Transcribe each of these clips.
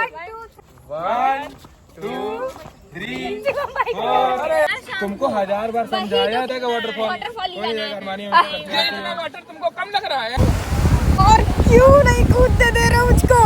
1 2 3 4। तुमको 1000 बार समझाया था कि वाटरफॉल वाटर तुमको कम लग रहा है। और क्यों नहीं कूदने दे रहा मुझको?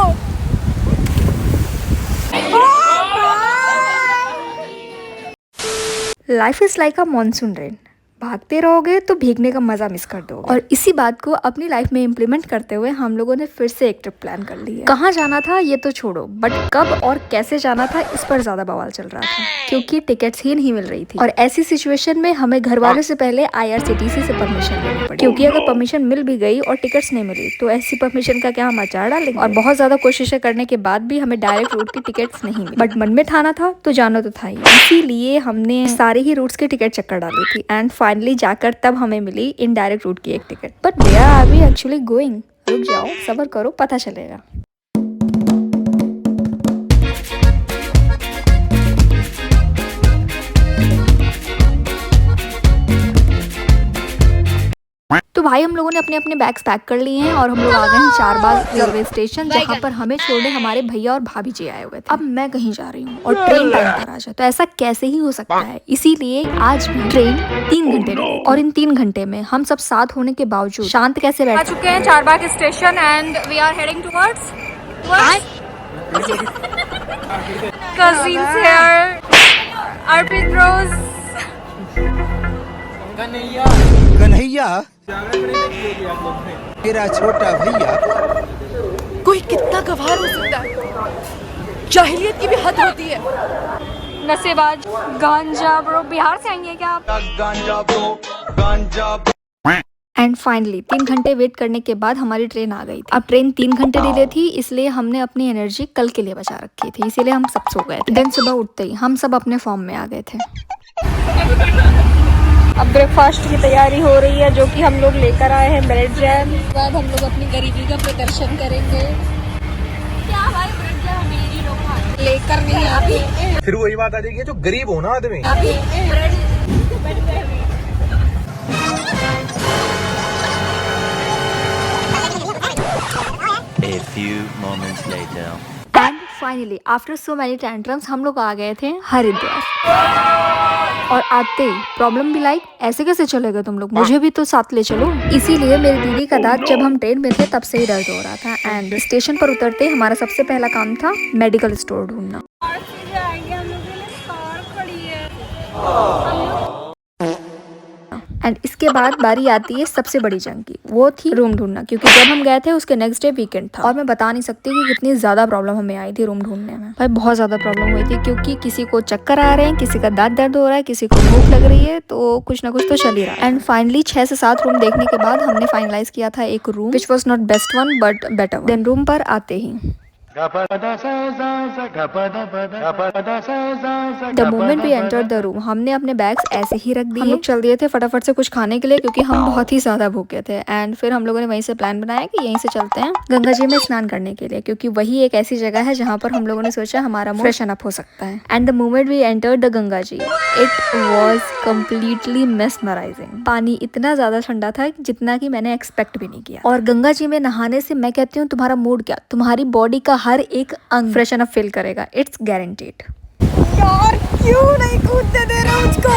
Life is like a monsoon rain, भागते रहोगे तो भीगने का मजा मिस कर दो। और इसी बात को अपनी लाइफ में इम्प्लीमेंट करते हुए हम लोगों ने फिर से एक ट्रिप प्लान कर ली है। कहाँ जाना था ये तो छोड़ो, बट कब और कैसे जाना था इस पर ज्यादा बवाल चल रहा था, क्योंकि टिकट्स ही नहीं मिल रही थी। और ऐसी सिचुएशन में हमें घर वालों से पहले IRCTC से परमिशन लेनी पड़ी, क्योंकि अगर परमिशन मिल भी गई और टिकट्स नहीं मिली तो ऐसी परमिशन का क्या हम अचार डालेंगे। और बहुत ज्यादा कोशिशें करने के बाद भी हमें डायरेक्ट रूट की टिकट्स नहीं मिली, बट मन में ठाना था तो जाना तो था ही। इसीलिए हमने सारे ही रूट्स की टिकट चक्कर डाली थी एंड फाइनली जाकर तब हमें मिली इनडायरेक्ट रूट की एक ticket. But where are we actually going? रुक जाओ, सब्र करो, पता चलेगा। तो भाई हम लोगों ने अपने अपने बैग्स पैक कर लिए हैं और हम लोग आ गए हैं चारबाग रेलवे स्टेशन, जहाँ पर हमें छोड़ने हमारे भैया और भाभी जी आए हुए थे। अब मैं कहीं जा रही हूँ और ट्रेन टाइम पर आ जाए तो ऐसा कैसे ही हो सकता है। इसीलिए आज भी ट्रेन 3 घंटे लगे और इन 3 घंटे में हम सब साथ होने के बावजूद शांत कैसे बैठ चुके हैं Charbagh station and we are heading towards cousins here, Arpit bros, Kanhaiya मेरा छोटा भैया। कोई कितना गवार हो सकता है, जाहिलियत की भी हद होती है। नशेबाज गांजा ब्रो, बिहार से आएंगे क्या आप? गांजा ब्रो, गांजा। एंड फाइनली 3 घंटे वेट करने के बाद हमारी ट्रेन आ गई थी। अब ट्रेन 3 घंटे डिले थी, इसलिए हमने अपनी एनर्जी कल के लिए बचा रखी थी, इसीलिए हम सब सो गए थे। दिन सुबह उठते ही हम सब अपने फॉर्म में आ गए थे। अब ब्रेकफास्ट की तैयारी हो रही है, जो कि हम लोग लेकर आए हैं ब्रेड जैम। बाद हम लोग अपनी गरीबी का प्रदर्शन करेंगे। क्या भाई, ब्रेड जैम अमीरी लोग खाते लेकर नहीं आती, फिर वही बात आ जाएगी जो गरीब हो ना आदमी। A few moments later. And finally after so many tantrums हम लोग आ गए थे हरिद्वार। और आते ही प्रॉब्लम भी लाइक, ऐसे कैसे चलेगा तुम लोग, मुझे भी तो साथ ले चलो। इसीलिए मेरी दीदी का दांत जब हम ट्रेन में थे तब से ही दर्द हो रहा था। एंड स्टेशन पर उतरते हमारा सबसे पहला काम था मेडिकल स्टोर ढूंढना। एंड इसके बाद बारी आती है सबसे बड़ी जंग की, वो थी रूम ढूंढना, क्योंकि जब हम गए थे उसके नेक्स्ट डे वीकेंड था। और मैं बता नहीं सकती कि कितनी ज्यादा प्रॉब्लम हमें आई थी रूम ढूंढने में। भाई बहुत ज्यादा प्रॉब्लम हुई थी, क्योंकि किसी को चक्कर आ रहे हैं, किसी का दांत दर्द हो रहा है, किसी को भूख लग रही है, तो कुछ ना कुछ तो चल ही रहा है। एंड फाइनली 6 से 7 रूम देखने के बाद हमने फाइनलाइज किया था एक room which was not best one but better one. Then room पर आते ही the moment we enter the room, हमने अपने बैग्स ऐसे ही रख दिए। हम लोग चल दिए थे फटाफट से कुछ खाने के लिए, क्योंकि हम बहुत ही ज्यादा भूखे थे। एंड फिर हम लोगों ने वहीं से प्लान बनाया कि यहीं से चलते हैं गंगा जी में स्नान करने के लिए, क्योंकि वही एक ऐसी जगह है जहाँ पर हम लोगों ने सोचा हमारा मूड फ्रेशन अप हो सकता है। And the moment we enter the Ganga ji, it was completely mesmerising. पानी इतना ज्यादा ठंडा था जितना कि मैंने एक्सपेक्ट भी नहीं किया। और गंगा जी में नहाने से मैं कहती हूँ तुम्हारा मूड क्या, तुम्हारी बॉडी का हर एक अंग फ्रेशन अप फील करेगा, इट्स गारंटीड। यार क्यों नहीं कूदने दे रहा मुझको?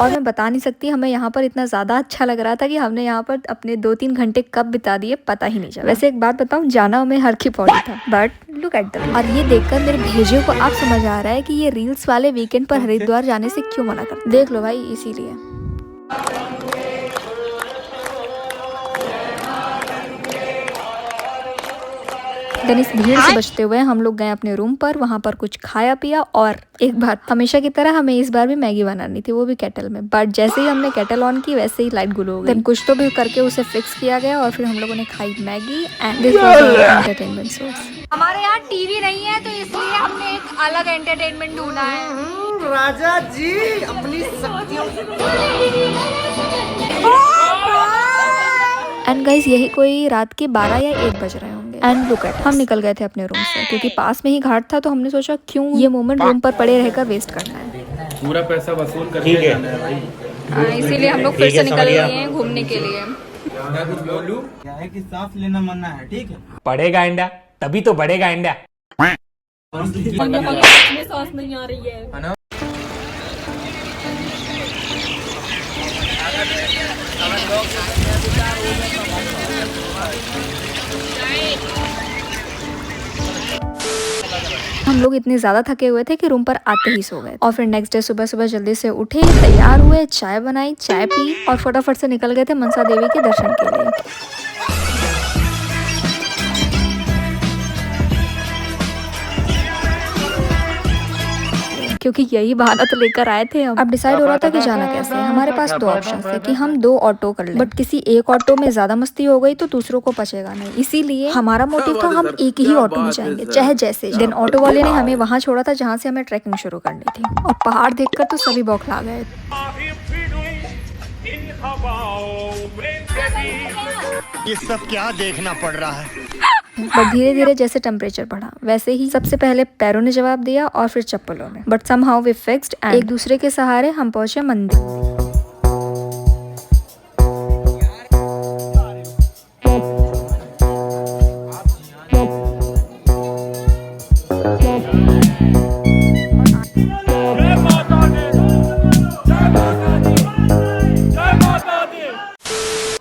और मैं बता नहीं सकती हमें यहाँ पर इतना ज्यादा अच्छा लग रहा था कि हमने यहाँ पर अपने 2-3 घंटे कब बिता दिए पता ही नहीं चला। वैसे एक बात बताऊँ, जाना हमें हर की पौड़ी था, बट लुक एट द। और ये देखकर मेरे भेजे को अब समझ आ रहा है कि ये रील्स वाले वीकेंड पर हरिद्वार जाने से क्यों मना करते। देख लो भाई, इसीलिए। देन इस भीड़ से बचते हुए हम लोग गए अपने रूम पर, वहाँ पर कुछ खाया पिया। और एक बात, हमेशा की तरह हमें इस बार भी मैगी बनानी थी, वो भी केटल में। बट जैसे ही हमने केटल ऑन की वैसे ही लाइट गुल हो गई। देन कुछ तो भी करके उसे फिक्स किया गया और फिर हम लोगों ने खाई Maggi. And this was our entertainment source. हमारे यहाँ टीवी नहीं है तो इसलिए हमने एक अलग एंटरटेनमेंट ढूंढा है। राजा जी अपनी शक्तियों। एंड गाइस यही कोई रात के 12 या 1 बज रहे होंगे। एंड लुक एट, हम निकल गए थे अपने रूम से, क्योंकि पास में ही घाट था, तो हमने सोचा क्यों ये मोमेंट रूम पर पड़े रहकर वेस्ट करना है। पूरा पैसा वसूल करके जाना है भाई। इसीलिए हम लोग फिर से निकल गए हैं घूमने के लिए। मैं कुछ बोलूं? क्या है कि सांस लेना मना है, ठीक है? पड़ेगा इंडा, तभी तो बढ़ेगा इंडा। सांस नहीं आ रही है। हम लोग इतने ज्यादा थके हुए थे कि रूम पर आते ही सो गए और फिर नेक्स्ट डे सुबह सुबह जल्दी से उठे, तैयार हुए, चाय बनाई, चाय पी और फटाफट से निकल गए थे मनसा देवी के दर्शन के लिए, क्योंकि यही बहाना तो लेकर आए थे हम। अब डिसाइड हो रहा था कि जाना कैसे है। हमारे पास दो ऑप्शन थे कि हम 2 ऑटो कर लें, बट किसी एक ऑटो में ज्यादा मस्ती हो गई तो दूसरों को पचेगा नहीं, इसीलिए हमारा मोटिव था हम एक ही ऑटो में जाएंगे चाहे जैसे। देन ऑटो वाले ने हमें वहाँ छोड़ा था जहाँ से हमें ट्रैकिंग शुरू करनी थी और पहाड़ देखकर तो सभी बौखला गए। ये सब क्या देखना पड़ रहा है? बट धीरे धीरे जैसे टेम्परेचर बढ़ा वैसे ही सबसे पहले पैरों ने जवाब दिया और फिर चप्पलों ने, but somehow we fixed and एक दूसरे के सहारे हम पहुंचे मंदिर।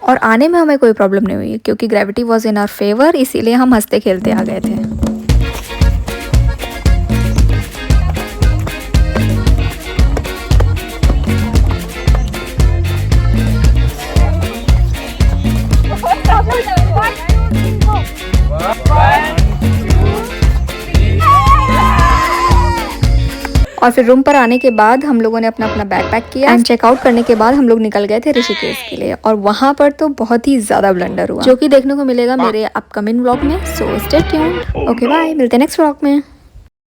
और आने में हमें कोई प्रॉब्लम नहीं हुई क्योंकि gravity was in our favour, इसीलिए हम हंसते खेलते आ गए थे। और फिर रूम पर आने के बाद हम लोगों ने अपना अपना बैग पैक किया एंड चेकआउट करने के बाद हम लोग निकल गए थे ऋषिकेश के लिए। और वहां पर तो बहुत ही ज्यादा ब्लंडर हुआ जो कि देखने को मिलेगा मेरे अपकमिंग व्लॉग में, so stay tuned. Okay bye, मिलते हैं नेक्स्ट व्लॉग में।